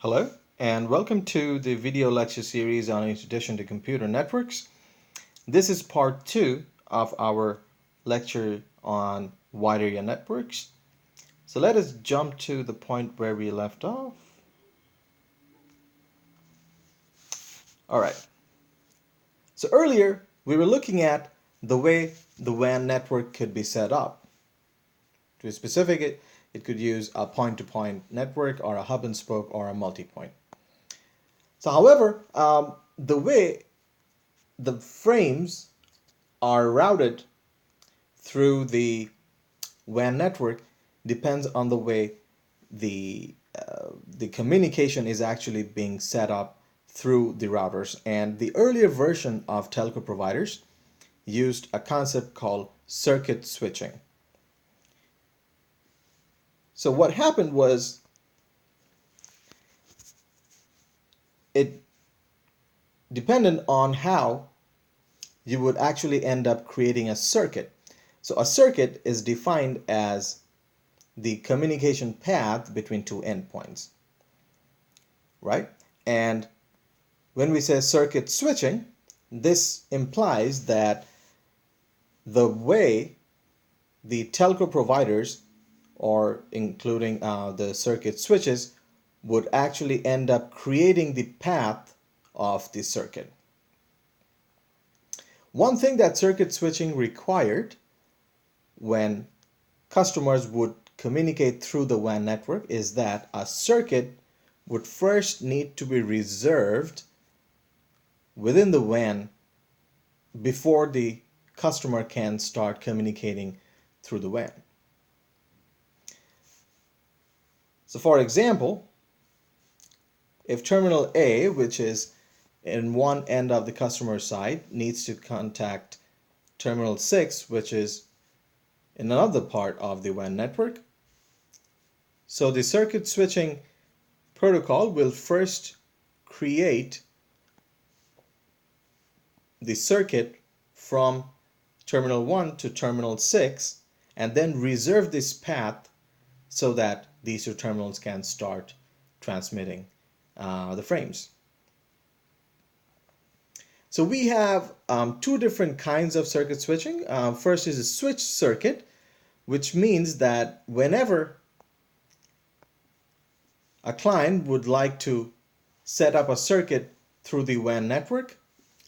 Hello, and welcome to the video lecture series on Introduction to Computer Networks. This is part 2 of our lecture on wide area networks. So let us jump to the point where we left off. Alright, so earlier we were looking at the way the WAN network could be set up. To be specific, it could use a point-to-point network or a hub and spoke or a multi-point. So however, the way the frames are routed through the WAN network depends on the way the communication is actually being set up through the routers. And the earlier version of telco providers used a concept called circuit switching. So what happened was it depended on how you would actually end up creating a circuit. So a circuit is defined as the communication path between two endpoints, right? And when we say circuit switching, this implies that the way the telco providers, or including the circuit switches, would actually end up creating the path of the circuit. One thing that circuit switching required when customers would communicate through the WAN network is that a circuit would first need to be reserved within the WAN before the customer can start communicating through the WAN. So for example, if terminal A, which is in one end of the customer side, needs to contact terminal 6, which is in another part of the WAN network, so the circuit switching protocol will first create the circuit from terminal 1 to terminal 6 and then reserve this path so that these two terminals can start transmitting the frames. So we have two different kinds of circuit switching. First is a switch circuit, which means that whenever a client would like to set up a circuit through the WAN network,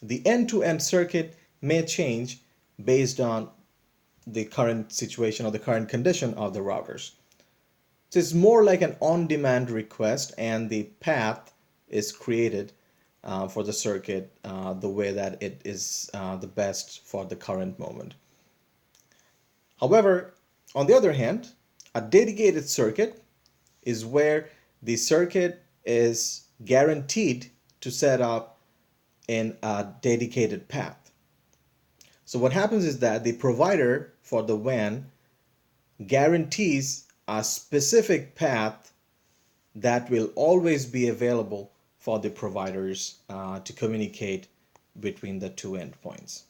the end-to-end circuit may change based on the current situation or the current condition of the routers. So it's more like an on-demand request, and the path is created for the circuit the way that it is the best for the current moment. However, on the other hand, a dedicated circuit is where the circuit is guaranteed to set up in a dedicated path. So what happens is that the provider for the WAN guarantees a specific path that will always be available for the providers to communicate between the two endpoints.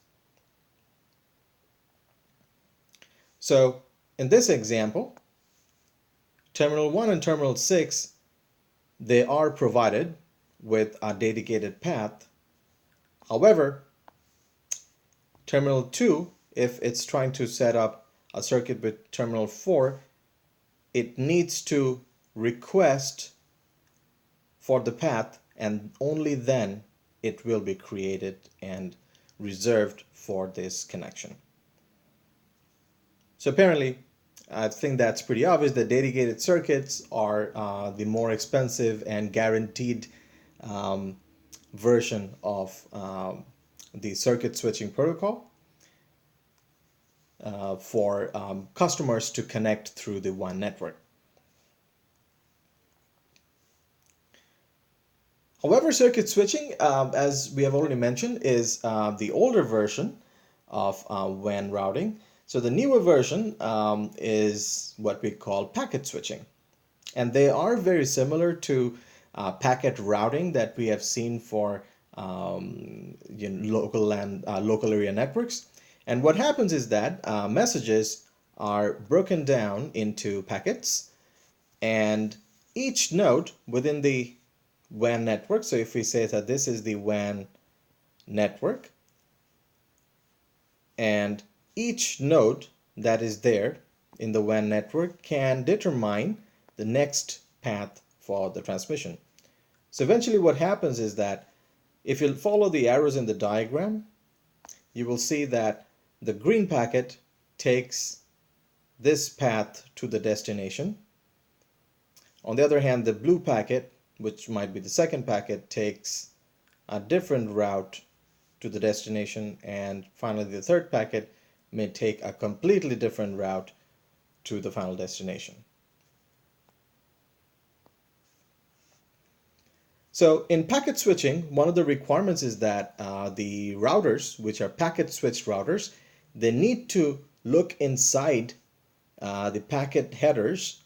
So in this example, terminal 1 and terminal 6, they are provided with a dedicated path. However, terminal 2, if it's trying to set up a circuit with terminal 4, it needs to request for the path, and only then it will be created and reserved for this connection. So apparently, I think that's pretty obvious that dedicated circuits are the more expensive and guaranteed version of the circuit switching protocol for customers to connect through the WAN network. However, circuit switching, as we have already mentioned, is the older version of WAN routing. So the newer version is what we call packet switching. And they are very similar to packet routing that we have seen for local area networks. And what happens is that messages are broken down into packets, and each node within the WAN network. So if we say that this is the WAN network, and each node that is there in the WAN network can determine the next path for the transmission. So eventually what happens is that if you follow the arrows in the diagram, you will see that the green packet takes this path to the destination. On the other hand, the blue packet, which might be the second packet, takes a different route to the destination, and finally the third packet may take a completely different route to the final destination. So in packet switching, one of the requirements is that the routers, which are packet switched routers, they need to look inside the packet headers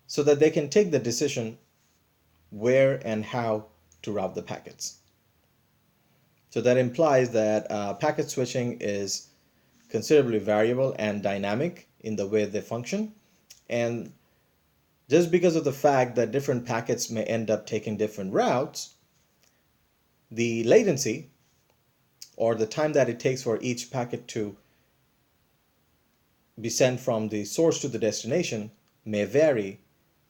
so that they can take the decision where and how to route the packets. So that implies that packet switching is considerably variable and dynamic in the way they function. And just because of the fact that different packets may end up taking different routes, the latency, or the time that it takes for each packet to be sent from the source to the destination, may vary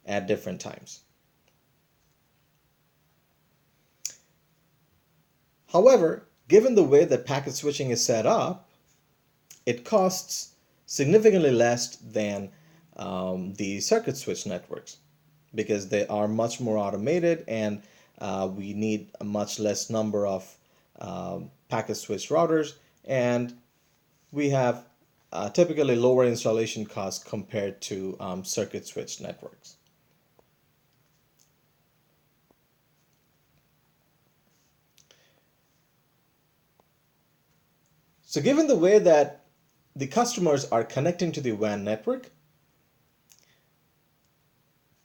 at different times. However, given the way that packet switching is set up, it costs significantly less than the circuit switch networks, because they are much more automated, and we need a much less number of packet switch routers, and we have typically lower installation costs compared to circuit switch networks. So given the way that the customers are connecting to the WAN network,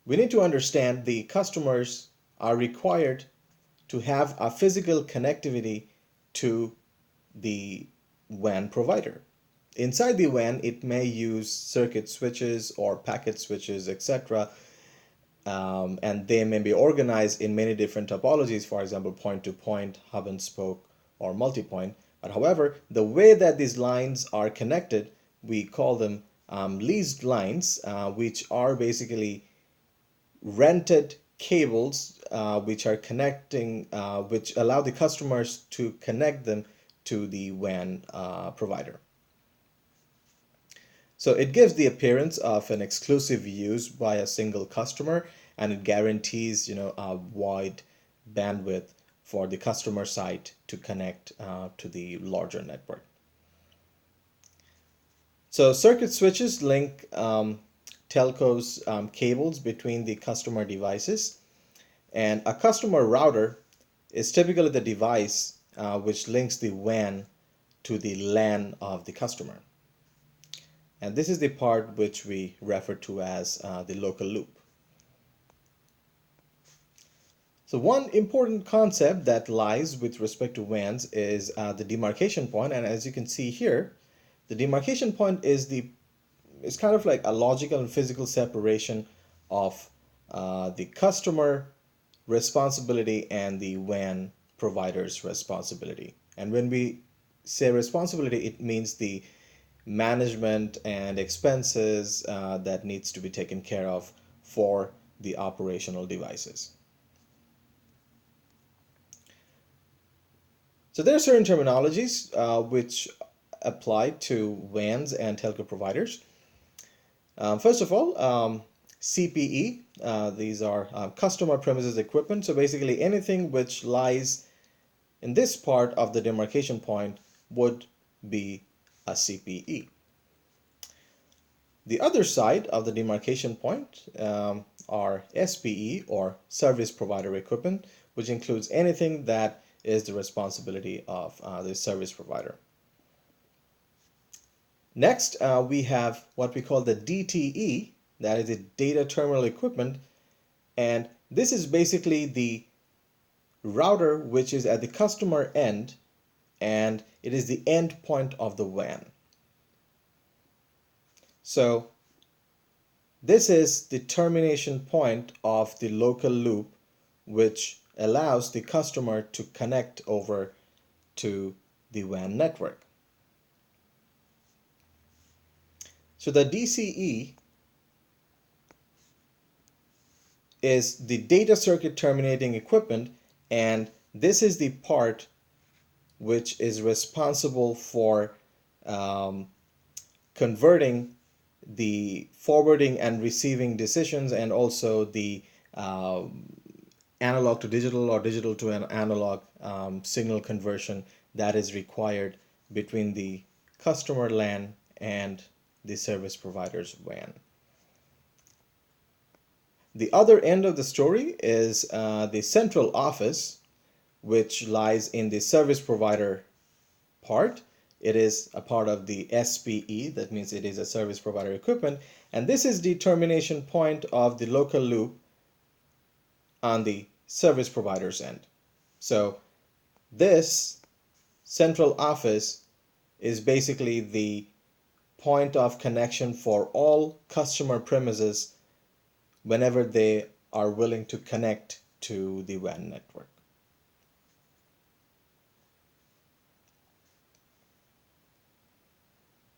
we need to understand the customers are required to have a physical connectivity to the WAN provider. Inside the WAN, it may use circuit switches or packet switches, etc. And they may be organized in many different topologies, for example, point-to-point, hub and spoke, or multi-point. But however, the way that these lines are connected, we call them leased lines, which are basically rented cables which are connecting, which allow the customers to connect them to the WAN provider. So it gives the appearance of an exclusive use by a single customer, and it guarantees, a wide bandwidth for the customer side to connect to the larger network. So circuit switches link telcos cables between the customer devices, and a customer router is typically the device which links the WAN to the LAN of the customer. And this is the part which we refer to as the local loop. So one important concept that lies with respect to WANs is the demarcation point. And as you can see here, the demarcation point is kind of like a logical and physical separation of the customer responsibility and the WAN provider's responsibility. And when we say responsibility, it means the management and expenses that needs to be taken care of for the operational devices. So there are certain terminologies which apply to WANs and telco providers. First of all, CPE, these are customer premises equipment. So basically anything which lies in this part of the demarcation point would be a CPE. The other side of the demarcation point are SPE, or service provider equipment, which includes anything that is the responsibility of the service provider. Next, we have what we call the DTE, that is the data terminal equipment, and this is basically the router which is at the customer end, and it is the end point of the WAN. So this is the termination point of the local loop which allows the customer to connect over to the WAN network. So the DCE is the data circuit terminating equipment, and this is the part which is responsible for converting the forwarding and receiving decisions, and also the analog to digital or digital to an analog signal conversion that is required between the customer LAN and the service provider's WAN. The other end of the story is the central office, which lies in the service provider part. It is a part of the SPE, that means it is a service provider equipment, and this is the termination point of the local loop on the service provider's end. So this central office is basically the point of connection for all customer premises whenever they are willing to connect to the WAN network.